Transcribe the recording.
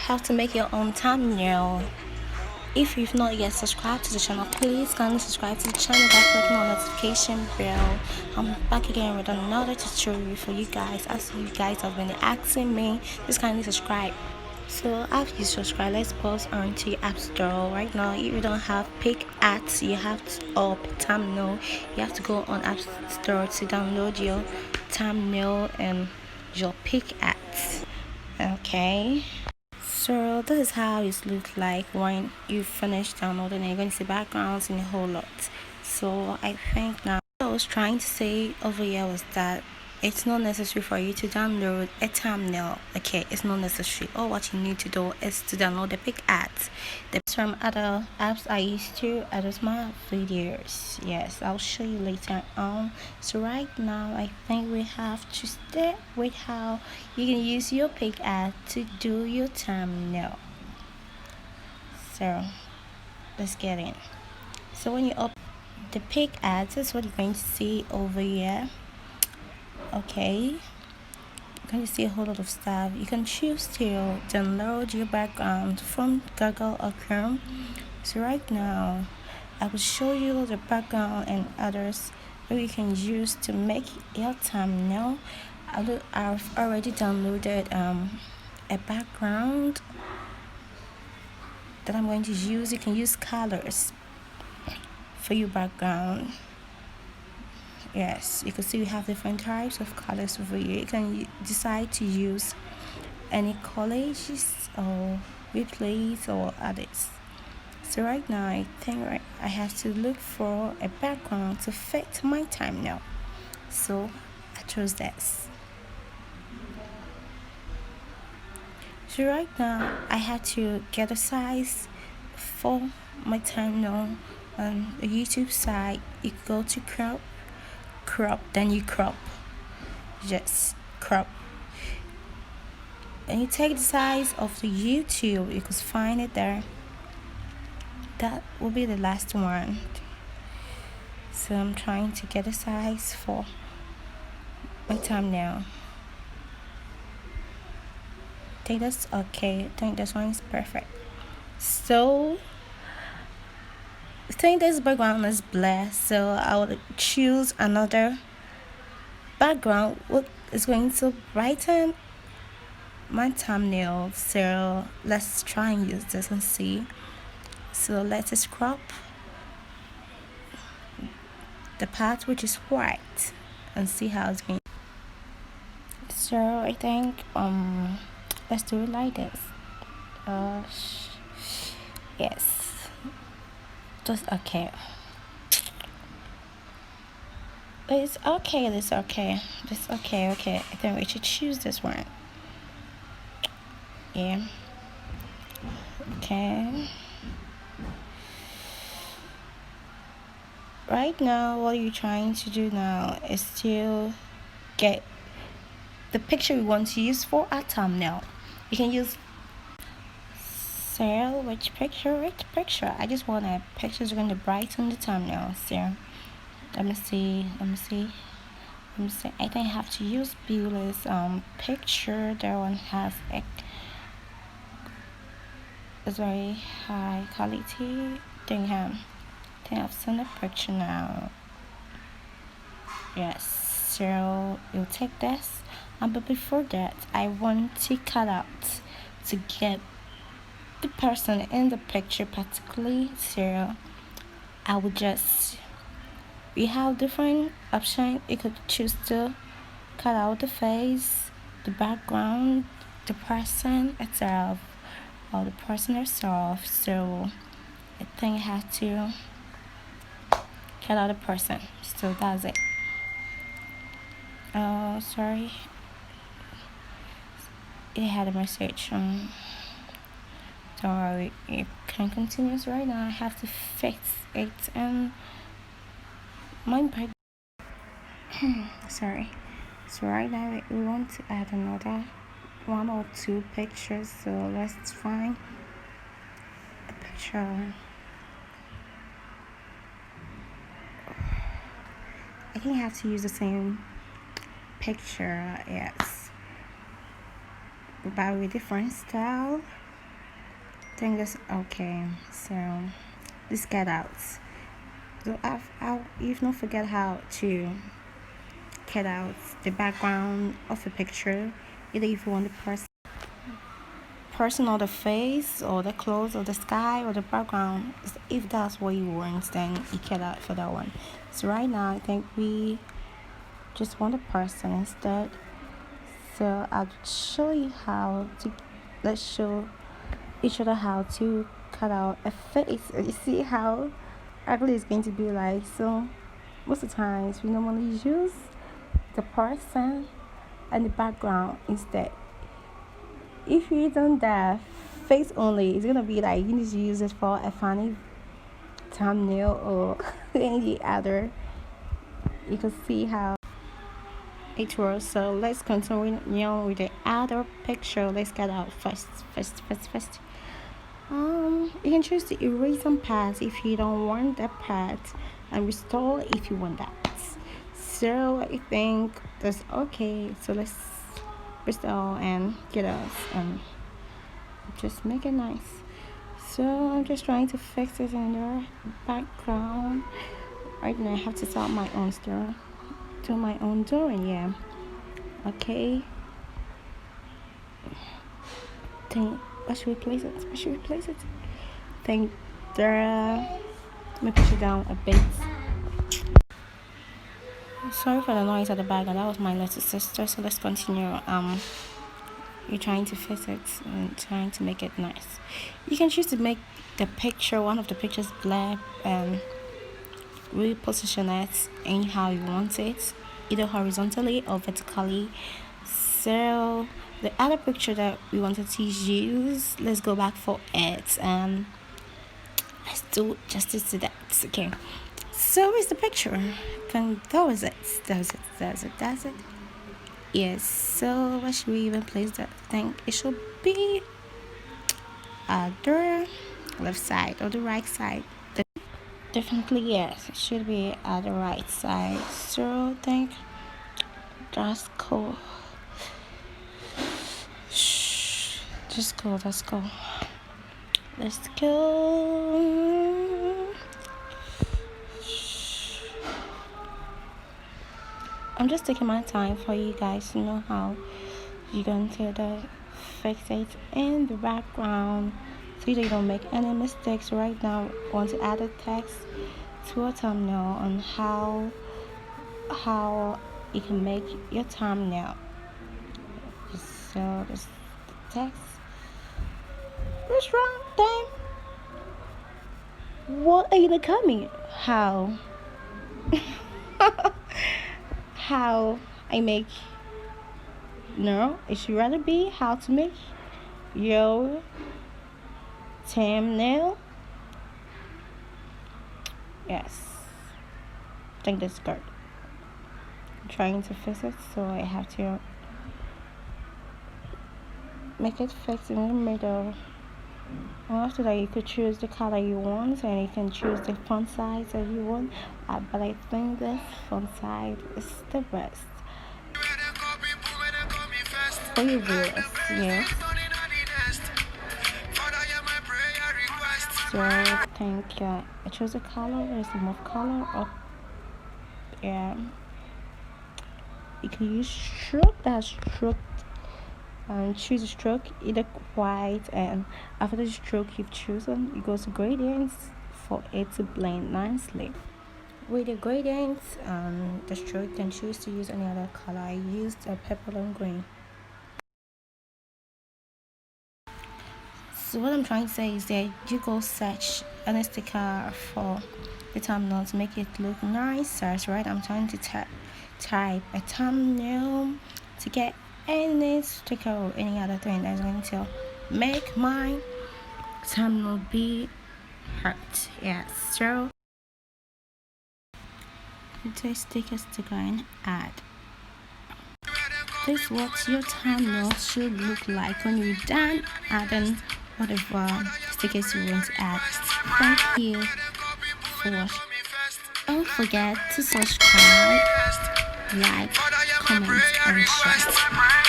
how to make your own thumbnail. If you've not yet subscribed to the channel, please kindly subscribe to the channel by clicking on the notification bell. I'm back again with another tutorial for you guys. As you guys have been asking me, just kindly subscribe. So after you subscribe, let's pause onto your app store. Right now, if you don't have PicsArt, you have to, or thumbnail, you have to go on app store to download your thumbnail and your PicsArt. Okay, so this is how it looks like when you finish downloading it. You're going to see backgrounds in a whole lot. So I think now what I was trying to say over here was that it's not necessary for you to download a thumbnail. Okay, it's not necessary. All what you need to do is to download the PicsArt. The from other apps I used to edit my videos. Yes, I'll show you later on. So right now I think we have to start with how you can use your PicsArt to do your thumbnail. So let's get in. So when you open the PicsArt, this is what you're going to see over here. Okay, you're going to see a whole lot of stuff. You can choose to download your background from Google or Chrome. So right now I will show you the background and others that you can use to make your thumbnail. I've already downloaded a background that I'm going to use. You can use colors for your background. Yes, you can see we have different types of colors over here. You can decide to use any collages or replays or others. So right now I think I have to look for a background to fit my thumbnail. So I chose this. So right now I had to get a size for my thumbnail. On the YouTube side, you go to crop, then you crop. Just crop. And you take the size of the YouTube, you could find it there. That will be the last one. So I'm trying to get a size for my thumbnail. I think that's okay. I think this one is perfect. So I think this background is black, so I will choose another background what is going to brighten my thumbnail. So let's try and use this and see. So let's crop the part which is white and see how it's going. So I think let's do it like this. Yes, just okay. It's okay. This okay. This okay. Okay. I think we should choose this one. Yeah. Okay. Right now, what you're trying to do now is to get the picture we want to use for our thumbnail. You can use which picture. I just want a picture that's going to brighten the thumbnail. So let me see. I think I have to use Beulah's picture. That one has a very high quality. I think I've seen the picture now. Yes, so you'll take this, but before that I want to cut out to get the person in the picture particularly. So I would just, we have different options. You could choose to cut out the face, the background, the person itself, or the person herself. So I think I have to cut out the person. So that's it. Oh, sorry. It had a message. Don't worry. It can continue right now. I have to fix it and my bag. Sorry. So right now we want to add another one or two pictures. So let's find a picture. I think I have to use the same picture. Yes. But with different style. think that's okay. So let's get out. So you've not forget how to cut out the background of a picture, either if you want the person or the face or the clothes or the sky or the background. If that's what you want, then you cut out for that one. So right now I think we just want a person instead. So I'll show you how to, let's show each other how to cut out a face. You see how ugly it's going to be like. So most of the times we normally use the person and the background instead. If you don't that face only, it's gonna be like you need to use it for a funny thumbnail or any other. You can see how it was. So let's continue with the other picture. Let's get out first. You can choose to erase some parts if you don't want that part and restore if you want that. So I think that's okay. So let's restore and get off and just make it nice. So I'm just trying to fix it in the background. Right now I have to start my own store, do my own drawing. Yeah. Okay. Think where should we place it? Think there. Let me push it down a bit. Sorry for the noise at the back, and that was my little sister. So let's continue. You're trying to fix it and trying to make it nice. You can choose to make the picture, one of the pictures, black and reposition it anyhow you want it, either horizontally or vertically. So the other picture that we wanted to use, let's go back for it and let's do justice to that. Okay. So where's the picture? That was it. Yes. So where should we even place that? I think it should be the left side or the right side. Definitely yes. It should be at the right side. So I think that's cool. Shh. Just go. Let's go. I'm just taking my time for you guys to know how you're going to fix it in the background so that you don't make any mistakes. Right now I want to add a text to a thumbnail on how you can make your thumbnail. So this text. What's wrong, damn? What are you gonna call me? How I make, no, it should rather be how to make your thumbnail. Yes, I think that's good. I'm trying to fix it, so I have to make it fix in the middle. After that, you could choose the color you want and you can choose the font size that you want, but I think this font size is the best for your viewers. Yeah. So I think I chose a color. There's a move color up. Yeah, you can use stroke. That's stroke. Choose a stroke, either white, and after the stroke you've chosen, you go to gradients for it to blend nicely. With the gradients, the stroke, you can choose to use any other color. I used a purple and green. So what I'm trying to say is that you go search any sticker for the thumbnail to make it look nicer. So right, I'm trying to type a thumbnail to get any sticker or any other thing that's going to make my thumbnail be hurt. Yes, so just take a sticker and add. This is what your thumbnail should look like when you're done adding whatever stickers you want to add. Thank you for watching. Don't forget to subscribe, like, comment, and share.